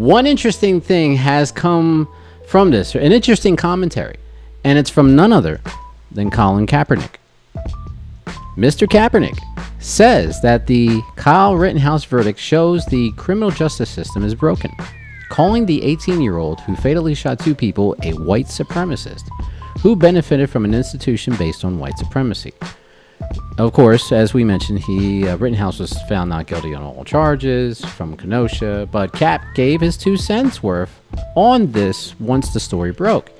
One interesting thing has come from this, an interesting commentary, and it's from none other than Colin Kaepernick. Mr. Kaepernick says that the Kyle Rittenhouse verdict shows the criminal justice system is broken, calling the 18-year-old who fatally shot 2 people a white supremacist who benefited from an institution based on white supremacy. Of course, as we mentioned, Rittenhouse was found not guilty on all charges from Kenosha, but Cap gave his 2 cents worth on this once the story broke.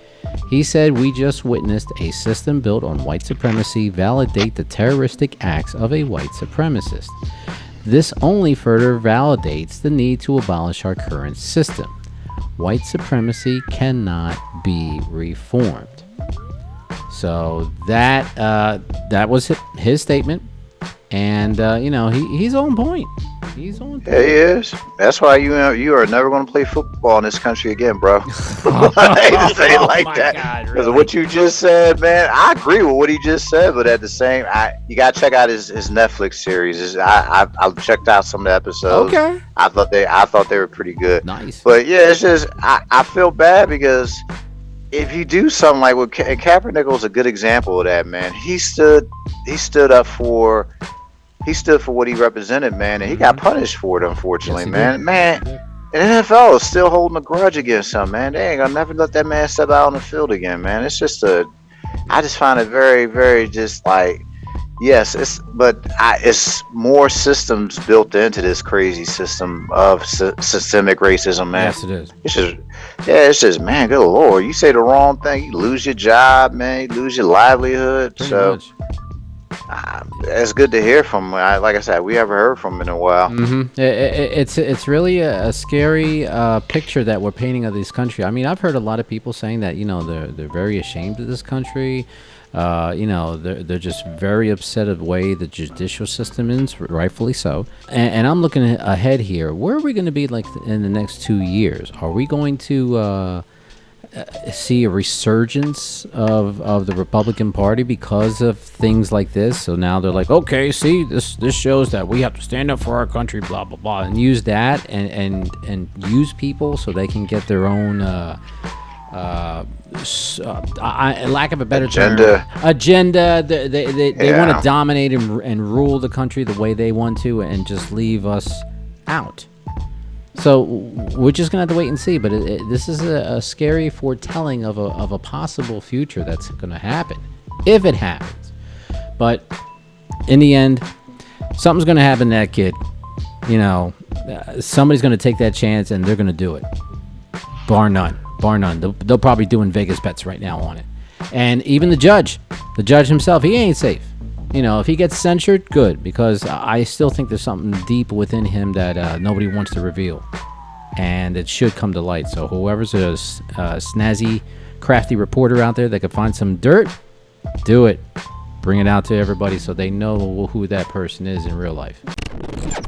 He said, "We just witnessed a system built on white supremacy validate the terroristic acts of a white supremacist. This only further validates the need to abolish our current system. White supremacy cannot be reformed." So that was his statement, and he's on point. He's on point. Yeah, he is. That's why you are never going to play football in this country again, bro. I hate to say it like that, because of what you just said, man. I agree with what he just said, but at the same, you gotta check out his Netflix series. I checked out some of the episodes. Okay. I thought they were pretty good. Nice. But yeah, it's just I feel bad because if you do something like what Kaepernick was a good example of that, man. He stood up for what he represented, man, and he got punished for it, unfortunately, yes, man. The NFL is still holding a grudge against him, man. They ain't gonna never let that man step out on the field again, man. It's just I just find it very, very just like, yes, it's more systems built into this crazy system of systemic racism, man. Yes, it is. It's just, man, good Lord. You say the wrong thing, you lose your job, man. You lose your livelihood. Pretty so much. It's good to hear from. Like I said, we haven't heard from him in a while. Mm-hmm. It's really a scary picture that we're painting of this country. I mean, I've heard a lot of people saying that they're very ashamed of this country. They're just very upset of the way the judicial system is, rightfully so. And I'm looking ahead here. Where are we going to be like in the next 2 years? Are we going to see a resurgence of the Republican Party because of things like this? So now they're like, okay, see, this shows that we have to stand up for our country, blah blah blah, and use that and use people so they can get their own lack of a better agenda. They want to dominate and rule the country the way they want to, and just leave us out. So we're just gonna have to wait and see. But this is a scary foretelling of a possible future that's gonna happen, if it happens. But in the end, something's gonna happen to that kid. Somebody's gonna take that chance, and they're gonna do it, bar none. They'll probably doing Vegas bets right now on it. And even the judge himself, he ain't safe. If he gets censured, good, because I still think there's something deep within him that nobody wants to reveal, and it should come to light. So whoever's a snazzy, crafty reporter out there that could find some dirt, do it. Bring it out to everybody so they know who that person is in real life.